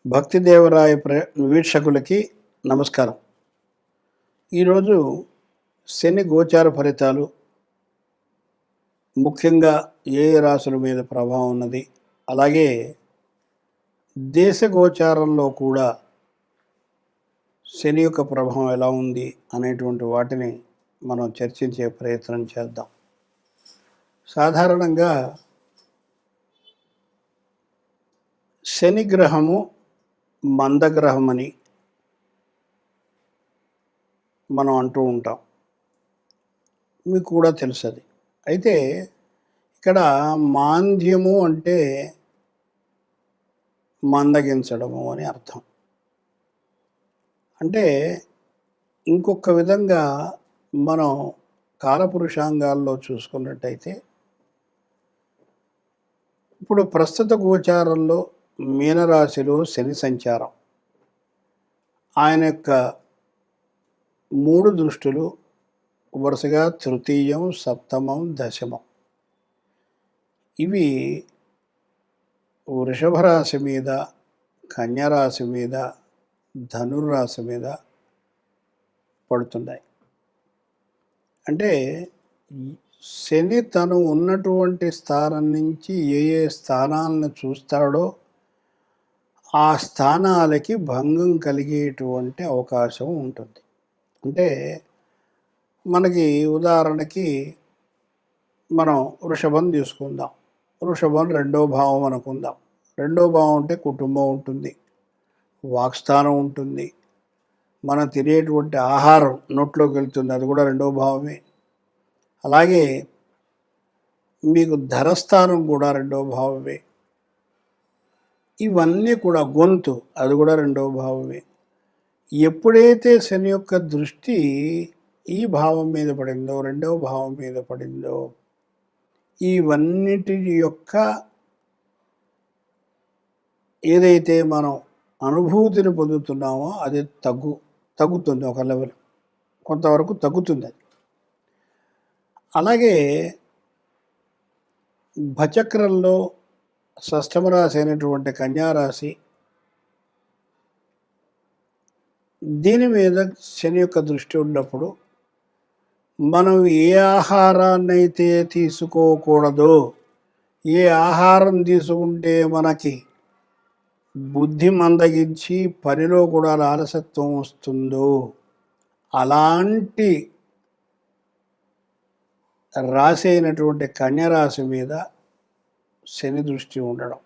భక్తి దేవరాయ వీక్షకులకి నమస్కారం. ఈరోజు శని గోచార ఫలితాలు, ముఖ్యంగా ఏ ఏ రాశుల మీద ప్రభావం ఉన్నది, అలాగే దేశ గోచారంలో కూడా శని యొక్క ప్రభావం ఎలా ఉంది అనేటువంటి వాటిని మనం చర్చించే ప్రయత్నం చేద్దాం. సాధారణంగా శని గ్రహము మందగ్రహమని మనం అంటూ ఉంటాం. మీకు కూడా తెలుసు అది. అయితే ఇక్కడ మాంద్యము అంటే మందగించడము అని అర్థం. అంటే ఇంకొక విధంగా మనం కాలపురుషాంగాల్లో చూసుకున్నట్టయితే, ఇప్పుడు ప్రస్తుత గోచారంలో మీనరాశిలో శని సంచారం, ఆయన యొక్క 3 దృష్టులు వరుసగా తృతీయం, సప్తమం, దశమం, ఇవి వృషభ రాశి మీద, కన్యరాశి మీద, ధనుర్రాశి మీద పడుతున్నాయి. అంటే శని తను ఉన్నటువంటి స్థానం నుంచి ఏ ఏ స్థానాలను చూస్తాడో ఆ స్థానాలకి భంగం కలిగేటువంటి అవకాశం ఉంటుంది. అంటే మనకి ఉదాహరణకి మనం వృషభం తీసుకుందాం. వృషభం 2వ భావం అనుకుందాం. 2వ భావం అంటే కుటుంబం ఉంటుంది, వాక్స్థానం ఉంటుంది, మనం తినేటువంటి ఆహారం నోట్లోకి వెళ్తుంది, అది కూడా 2వ భావమే. అలాగే మీకు ధరస్థానం కూడా 2వ భావమే. ఇవన్నీ కూడా గొంతు, అది కూడా 2వ భావమే. ఎప్పుడైతే శని యొక్క దృష్టి ఈ భావం మీద పడిందో, 2వ భావం మీద పడిందో, ఇవన్నిటి యొక్క ఏదైతే మనం అనుభూతిని పొందుతున్నామో అది తగ్గుతుంది, ఒక లెవెల్ కొంతవరకు తగ్గుతుంది అది. అలాగే భచక్రంలో షష్టమ రాశి అయినటువంటి కన్యారాశి, దీని మీద శని యొక్క దృష్టి ఉన్నప్పుడు మనం ఏ ఆహారాన్ని అయితే తీసుకోకూడదో, ఏ ఆహారం తీసుకుంటే మనకి బుద్ధి మందగించి పనిలో కూడా ఆలస్యత్వం వస్తుందో, అలాంటి రాశి అయినటువంటి కన్యరాశి మీద శని దృష్టి ఉండడం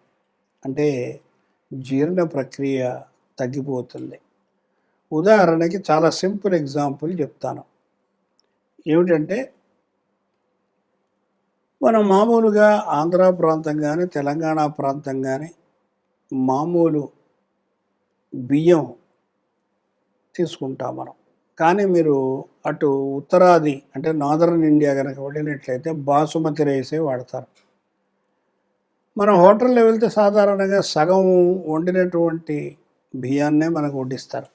అంటే జీర్ణ ప్రక్రియ తగ్గిపోతుంది. ఉదాహరణకి చాలా సింపుల్ ఎగ్జాంపుల్ చెప్తాను. ఏమిటంటే, మనం మామూలుగా ఆంధ్ర ప్రాంతం కానీ తెలంగాణ ప్రాంతం కానీ మామూలు బియ్యం తీసుకుంటాం మనం. కానీ మీరు అటు ఉత్తరాది అంటే నార్దర్న్ ఇండియా కనుక వెళ్ళినట్లయితే బాసుమతి రైసే వాడతారు. మనం హోటల్లో వెళ్తే సాధారణంగా సగం వండినటువంటి బియ్యాన్నే మనకు వడ్డిస్తారు.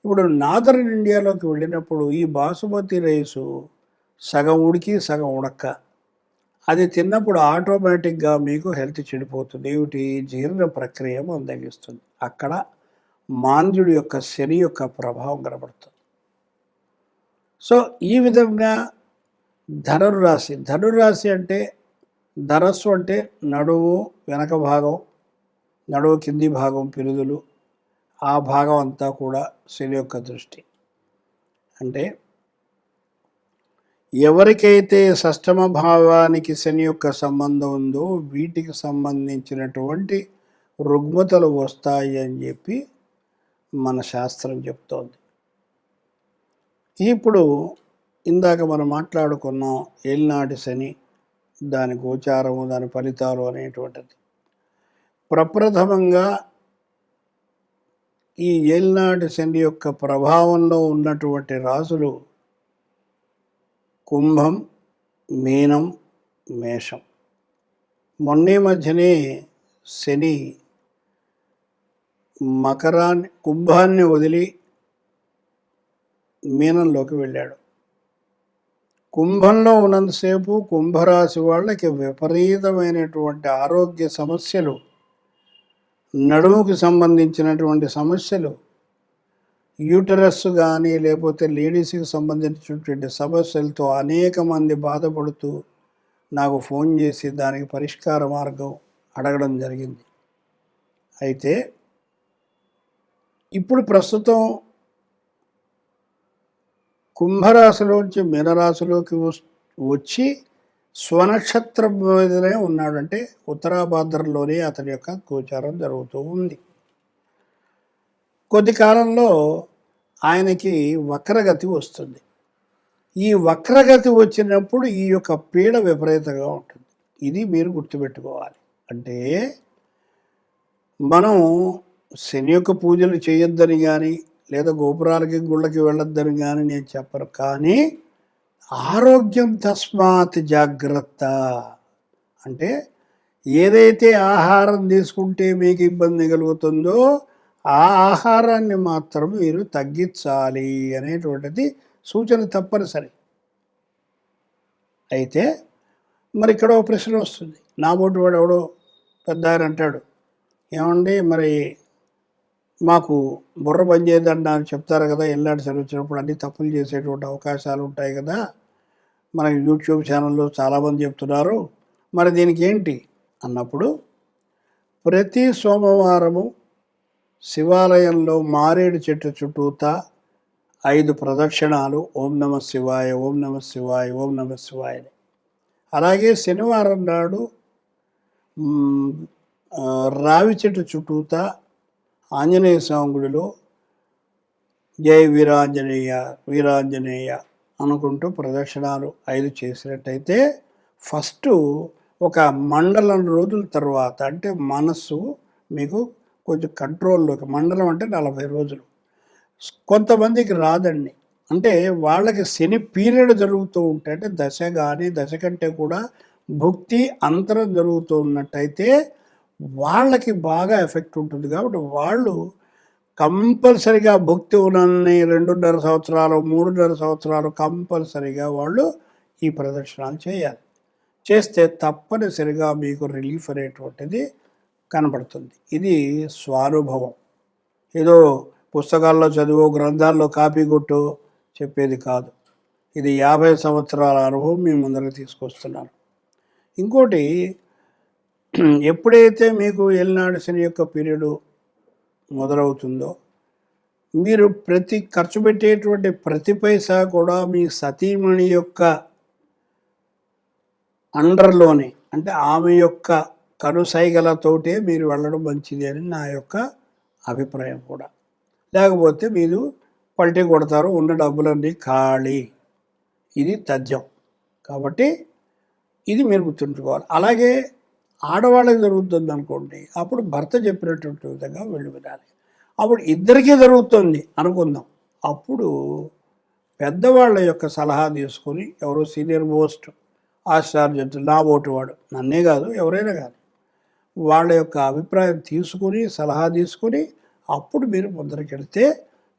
ఇప్పుడు నార్దర్న్ ఇండియాలోకి వెళ్ళినప్పుడు ఈ బాసుమతి రైసు సగం ఉడికి సగం ఉడక్క, అది తిన్నప్పుడు ఆటోమేటిక్గా మీకు హెల్త్ చెడిపోతుంది. ఏమిటి? జీర్ణ ప్రక్రియ మందగిస్తుంది. అక్కడ మాంద్యుడి యొక్క శని యొక్క ప్రభావం కనబడుతుంది. సో ఈ విధంగా ధనుర్రాశి అంటే ధనస్సు అంటే నడుము వెనక భాగం, నడుము కింది భాగం, పిరుదులు, ఆ భాగం అంతా కూడా శని యొక్క దృష్టి. అంటే ఎవరికైతే షష్టమ భావానికి శని యొక్క సంబంధం ఉందో వీటికి సంబంధించినటువంటి రుగ్మతలు వస్తాయి అని చెప్పి మన శాస్త్రం చెప్తోంది. ఇప్పుడు ఇందాక మనం మాట్లాడుకున్నాం ఏలినాటి శని, దాని గోచారము, దాని ఫలితాలు అనేటువంటిది. ప్రప్రథమంగా ఈ ఏలినాటి శని యొక్క ప్రభావంలో ఉన్నటువంటి రాశులు కుంభం, మీనం, మేషం. మొన్నే మధ్యనే శని కుంభాన్ని వదిలి మీనంలోకి వెళ్ళాడు. కుంభంలో ఉన్నంతసేపు కుంభరాశి వాళ్ళకి విపరీతమైనటువంటి ఆరోగ్య సమస్యలు నడుముకి సంబంధించినటువంటి సమస్యలు, యూటరస్ కానీ లేకపోతే లేడీస్కి సంబంధించినటువంటి సమస్యలతో అనేక మంది బాధపడుతూ నాకు ఫోన్ చేసి దానికి పరిష్కార మార్గం అడగడం జరిగింది. అయితే ఇప్పుడు ప్రస్తుతం కుంభరాశిలోంచి మీనరాశిలోకి వచ్చి స్వనక్షత్రం మీదనే ఉన్నాడంటే ఉత్తరాభాద్రలోనే అతని యొక్క గోచారం జరుగుతూ ఉంది. కొద్ది కాలంలో ఆయనకి వక్రగతి వస్తుంది. ఈ వక్రగతి వచ్చినప్పుడు ఈ యొక్క పీడ విపరీతంగా ఉంటుంది. ఇది మీరు గుర్తుపెట్టుకోవాలి. అంటే మనం శని యొక్క పూజలు చేయొద్దని కానీ లేదా గోపురాలకి గుళ్ళకి వెళ్ళొద్దని కానీ నేను చెప్పను. కానీ ఆరోగ్యం తస్మాత్ జాగ్రత్త. అంటే ఏదైతే ఆహారం తీసుకుంటే మీకు ఇబ్బంది కలుగుతుందో ఆ ఆహారాన్ని మాత్రం మీరు తగ్గించాలి అనేటువంటిది సూచన తప్పనిసరి. అయితే మరి ఇక్కడ ఒక ప్రశ్న వస్తుంది. నా బోటి వాడు ఎవడో పెద్ద ఆయన అంటాడు, ఏమండి మరి మాకు బుర్ర పని చేయదండి అని చెప్తారు కదా, ఎల్లాడి సరి వచ్చినప్పుడు అన్ని తప్పులు చేసేటువంటి అవకాశాలు ఉంటాయి కదా, మన యూట్యూబ్ ఛానల్లో చాలామంది చెప్తున్నారు, మరి దీనికి ఏంటి అన్నప్పుడు ప్రతి సోమవారము శివాలయంలో మారేడు చెట్టు చుట్టూతా 5 ప్రదక్షిణాలు ఓం నమ శివాయ, ఓం నమ శివాయ, ఓం నమ శివాయ. అలాగే శనివారం నాడు రావి చెట్టు చుట్టూతా ఆంజనేయ స్వామి గుడిలో జై వీరాంజనేయ వీరాంజనేయ అనుకుంటూ ప్రదక్షిణాలు 5 చేసినట్టయితే ఫస్ట్ ఒక మండలం రోజుల తర్వాత అంటే మనస్సు మీకు కొంచెం కంట్రోల్లోకి, మండలం అంటే 40 రోజులు. కొంతమందికి రాదండి. అంటే వాళ్ళకి శని పీరియడ్ జరుగుతూ ఉంటే, అంటే దశ కానీ దశ కంటే కూడా భుక్తి అంతరం జరుగుతూ ఉన్నట్టయితే వాళ్ళకి బాగా ఎఫెక్ట్ ఉంటుంది. కాబట్టి వాళ్ళు కంపల్సరిగా భుక్తి ఉన్నన్ని 2.5 సంవత్సరాలు 3.5 సంవత్సరాలు కంపల్సరిగా వాళ్ళు ఈ ప్రదర్శనలు చేయాలి. చేస్తే తప్పనిసరిగా మీకు రిలీఫ్ అనేటువంటిది కనబడుతుంది. ఇది స్వానుభవం. ఏదో పుస్తకాల్లో చదువు గ్రంథాల్లో కాపీ కొట్టు చెప్పేది కాదు. ఇది 50 సంవత్సరాల అనుభవం మీ ముందరకు తీసుకొస్తున్నాను. ఇంకోటి, ఎప్పుడైతే మీకు ఏలినాడు శని యొక్క పీరియడ్ మొదలవుతుందో మీరు ఖర్చు పెట్టేటువంటి ప్రతి పైసా కూడా మీ సతీమణి యొక్క అండర్లోనే, అంటే ఆమె యొక్క కనుసైగలతోటే మీరు వెళ్ళడం మంచిది అని నా యొక్క అభిప్రాయం కూడా. లేకపోతే మీరు పల్టీ కొడతారు, ఉన్న డబ్బులన్నీ ఖాళీ. ఇది తథ్యం. కాబట్టి ఇది మీరు గుర్తుంచుకోవాలి. అలాగే ఆడవాళ్ళకి జరుగుతుంది అనుకోండి, అప్పుడు భర్త చెప్పినటువంటి విధంగా వెళ్ళి వినాలి. అప్పుడు ఇద్దరికీ జరుగుతుంది అనుకుందాం, అప్పుడు పెద్దవాళ్ళ యొక్క సలహా తీసుకొని, ఎవరో సీనియర్ మోస్ట్ ఆచార్యులు, నా ఓటు వాడు, నన్నే కాదు ఎవరైనా కాదు, వాళ్ళ యొక్క అభిప్రాయం తీసుకుని సలహా తీసుకుని అప్పుడు మీరు ముందరికెళ్తే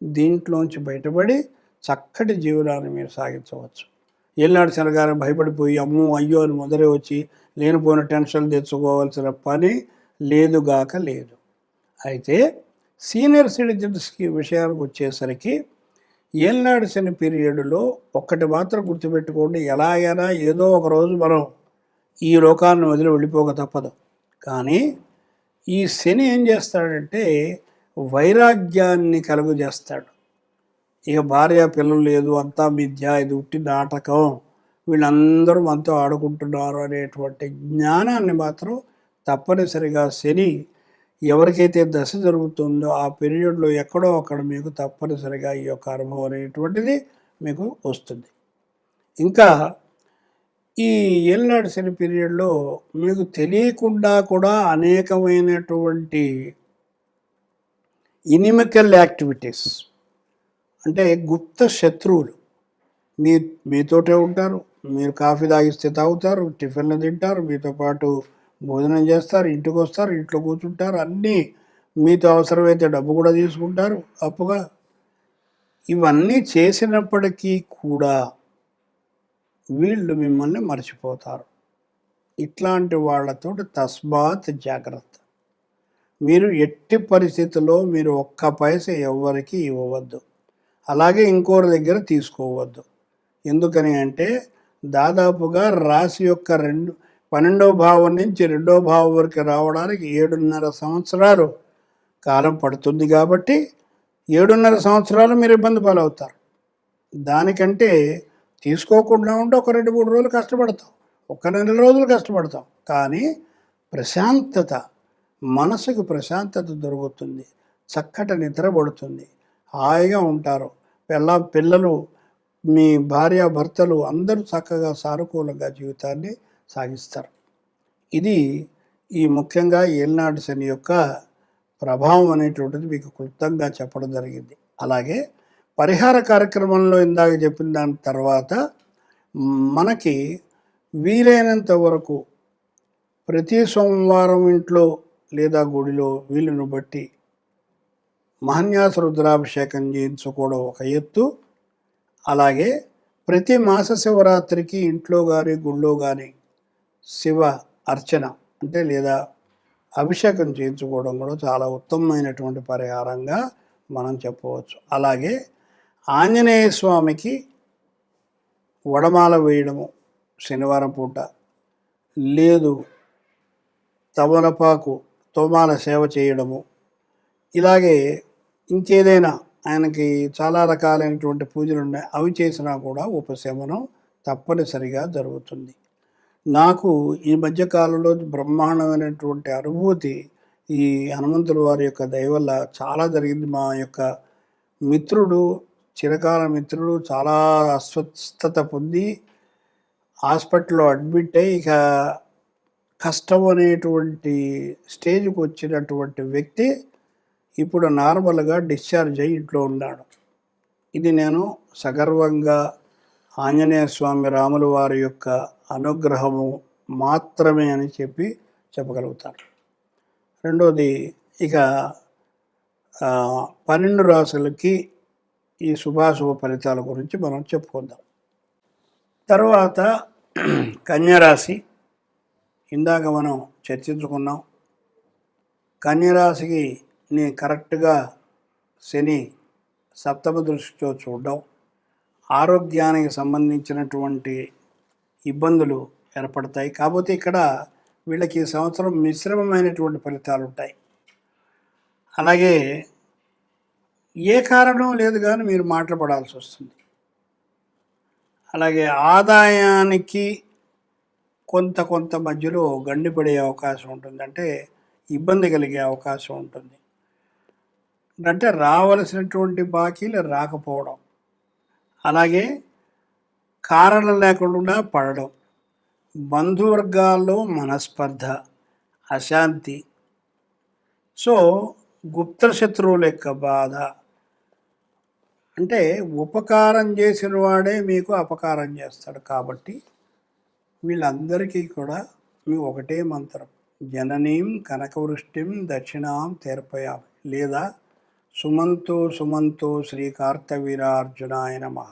దీంట్లోంచి బయటపడి చక్కటి జీవనాన్ని మీరు సాగించవచ్చు. ఏలినాడు శనగానే భయపడిపోయి అమ్మో అయ్యో అని ముందరే వచ్చి లేనిపోయిన టెన్షన్ తెచ్చుకోవాల్సిన పని లేదుగాక లేదు. అయితే సీనియర్ సిటిజన్స్కి విషయానికి వచ్చేసరికి ఏలినాడు శని పీరియడ్లో ఒక్కటి మాత్రం గుర్తుపెట్టుకోండి, ఎలాగైనా ఏదో ఒక రోజు మనం ఈ లోకాన్ని వదిలి వెళ్ళిపోక తప్పదు. కానీ ఈ శని ఏం చేస్తాడంటే వైరాగ్యాన్ని కలుగజేస్తాడు. ఇక భార్య పిల్లలు లేదు, అంతా మిథ్య, ఇది ఉట్టి నాటకం, వీళ్ళందరూ మనతో ఆడుకుంటున్నారు అనేటువంటి జ్ఞానాన్ని మాత్రం తప్పనిసరిగా శని ఎవరికైతే దశ జరుగుతుందో ఆ పీరియడ్లో ఎక్కడో అక్కడ మీకు తప్పనిసరిగా ఈ యొక్క అనుభవం అనేటువంటిది మీకు వస్తుంది. ఇంకా ఈ ఏలినాడు శని పీరియడ్లో మీకు తెలియకుండా కూడా అనేకమైనటువంటి ఇనిమికల్ యాక్టివిటీస్, అంటే గుప్త శత్రువులు మీతోటే ఉంటారు. మీరు కాఫీ తాగిస్తే తాగుతారు, టిఫిన్లు తింటారు, మీతో పాటు భోజనం చేస్తారు, ఇంటికి వస్తారు, ఇంట్లో కూర్చుంటారు, అన్నీ మీతో అవసరమైతే డబ్బు కూడా తీసుకుంటారు అప్పుగా. ఇవన్నీ చేసినప్పటికీ కూడా వీళ్ళు మిమ్మల్ని మర్చిపోతారు. ఇట్లాంటి వాళ్ళతో తస్మాత్ జాగ్రత్త. మీరు ఎట్టి పరిస్థితుల్లో మీరు ఒక్క పైసా ఎవ్వరికి ఇవ్వవద్దు, అలాగే ఇంకోరి దగ్గర తీసుకోవద్దు. ఎందుకని అంటే దాదాపుగా రాశి యొక్క 12వ భావం నుంచి 2వ భావం వరకు రావడానికి 7.5 సంవత్సరాలు కాలం పడుతుంది. కాబట్టి 7.5 సంవత్సరాలు మీరు ఇబ్బంది పాలవుతారు. దానికంటే తీసుకోకుండా ఉంటే ఒక 2-3 రోజులు కష్టపడతాం, ఒక 2 రోజులు కష్టపడతాం, కానీ ప్రశాంతత, మనసుకు ప్రశాంతత దొరుకుతుంది, చక్కటి నిద్ర పడుతుంది, హాయిగా ఉంటారు. పిల్లలు, మీ భార్యాభర్తలు అందరూ చక్కగా సానుకూలంగా జీవితాన్ని సాగిస్తారు. ఇది ఈ ముఖ్యంగా ఏలినాటి శని యొక్క ప్రభావం అనేటువంటిది మీకు క్లుప్తంగా చెప్పడం జరిగింది. అలాగే పరిహార కార్యక్రమంలో ఇందాక చెప్పిన దాని తర్వాత మనకి వీలైనంత వరకు ప్రతి సోమవారం ఇంట్లో లేదా గుడిలో వీలును బట్టి మహాన్యాస రుద్రాభిషేకం చేయించుకోవడం ఒక ఎత్తు. అలాగే ప్రతి మాస శివరాత్రికి ఇంట్లో కానీ గుళ్ళో కానీ శివ అర్చన అంటే లేదా అభిషేకం చేయించుకోవడం కూడా చాలా ఉత్తమమైనటువంటి పరిహారంగా మనం చెప్పవచ్చు. అలాగే ఆంజనేయ స్వామికి వడమాల వేయడము శనివారం పూట, లేదు తమలపాకు తోమాల సేవ చేయడము, ఇలాగే ఇంకేదైనా ఆయనకి చాలా రకాలైనటువంటి పూజలు ఉన్నాయి, అవి చేసినా కూడా ఉపశమనం తప్పనిసరిగా జరుగుతుంది. నాకు ఈ మధ్యకాలంలో బ్రహ్మాండమైనటువంటి అనుభూతి ఈ హనుమంతుల వారి యొక్క దయ వల్ల చాలా జరిగింది. మా యొక్క మిత్రుడు, చిరకాల మిత్రుడు చాలా అస్వస్థత పొంది హాస్పిటల్లో అడ్మిట్ అయ్యి ఇక కష్టం అనేటువంటి స్టేజ్కి వచ్చినటువంటి వ్యక్తి ఇప్పుడు నార్మల్గా డిశ్చార్జ్ అయ్యి ఇంట్లో ఉన్నాడు. ఇది నేను సగర్వంగా ఆంజనేయ స్వామి రాముల వారి యొక్క అనుగ్రహము మాత్రమే అని చెప్పగలుగుతాను. రెండోది, ఇక 12 రాశులకి ఈ శుభాశుభ ఫలితాల గురించి మనం చెప్పుకుందాం. తర్వాత కన్యరాశి ఇందాక మనం చర్చించుకున్నాం. కన్యరాశికి కరెక్ట్గా శని సప్తమ దృష్టితో చూడడం, ఆరోగ్యానికి సంబంధించినటువంటి ఇబ్బందులు ఏర్పడతాయి. కాకపోతే ఇక్కడ వీళ్ళకి ఈ సంవత్సరం మిశ్రమమైనటువంటి ఫలితాలు ఉంటాయి. అలాగే ఏ కారణం లేదు కానీ మీరు మాటలు పడాల్సి వస్తుంది. అలాగే ఆదాయానికి కొంత మధ్యలో గండిపడే అవకాశం ఉంటుంది, అంటే ఇబ్బంది కలిగే అవకాశం ఉంటుంది. అంటే రావలసినటువంటి బాకీలు రాకపోవడం, అలాగే కారణం లేకుండా పడడం, బంధువర్గాల్లో మనస్పర్ధ, అశాంతి, సో గుప్త శత్రువుల యొక్క బాధ, అంటే ఉపకారం చేసిన వాడే మీకు అపకారం చేస్తాడు. కాబట్టి వీళ్ళందరికీ కూడా మీ ఒకటే మంత్రం, జననీం కనకవృష్టిం దక్షిణాం తీర్పయామి, లేదా సుమంతో సుమంతో శ్రీ కార్తవీరార్జునాయ నమః.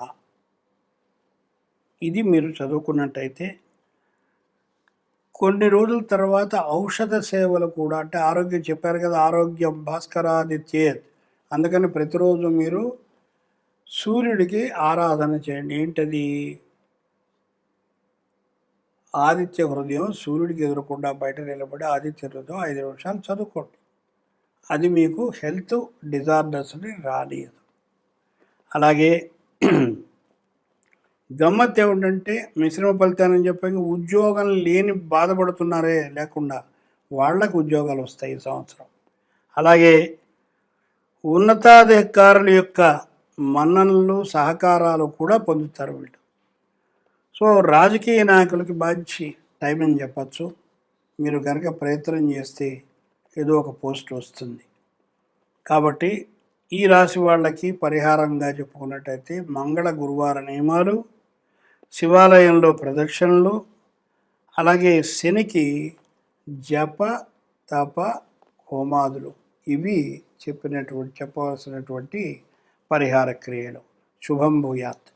ఇది మీరు చదువుకున్నట్టయితే కొన్ని రోజుల తర్వాత ఔషధ సేవలు కూడా, అంటే ఆరోగ్యం చెప్పారు కదా, ఆరోగ్యం భాస్కరాదిత్యేత్, అందుకని ప్రతిరోజు మీరు సూర్యుడికి ఆరాధన చేయండి. ఏంటది? ఆదిత్య హృదయం, సూర్యుడికి ఎదురకుండా బయట నిలబడి ఆదిత్య హృదయం 5 నిమిషాలు చదువుకోండి. అది మీకు హెల్త్ డిజార్డర్స్ని రానియదు. అలాగే గమ్మత్ ఏమిటంటే మిశ్రమ ఫలితాన్ని చెప్పి ఉద్యోగం లేని బాధపడుతున్నారే లేకుండా వాళ్ళకు ఉద్యోగాలు వస్తాయి ఈ సంవత్సరం. అలాగే ఉన్నతాధికారుల యొక్క మన్ననలు, సహకారాలు కూడా పొందుతారు వీళ్ళు. సో రాజకీయ నాయకులకి మంచి టైం అని చెప్పచ్చు. మీరు కనుక ప్రయత్నం చేస్తే ఏదో ఒక పోస్ట్ వస్తుంది. కాబట్టి ఈ రాశి వాళ్ళకి పరిహారంగా చెప్పుకున్నట్టయితే మంగళ గురువార నియమాలు, శివాలయంలో ప్రదక్షిణలు, అలాగే శనికి జప తప హోమాదులు, ఇవి చెప్పవలసినటువంటి పరిహార క్రియలు. శుభం భూయాత్.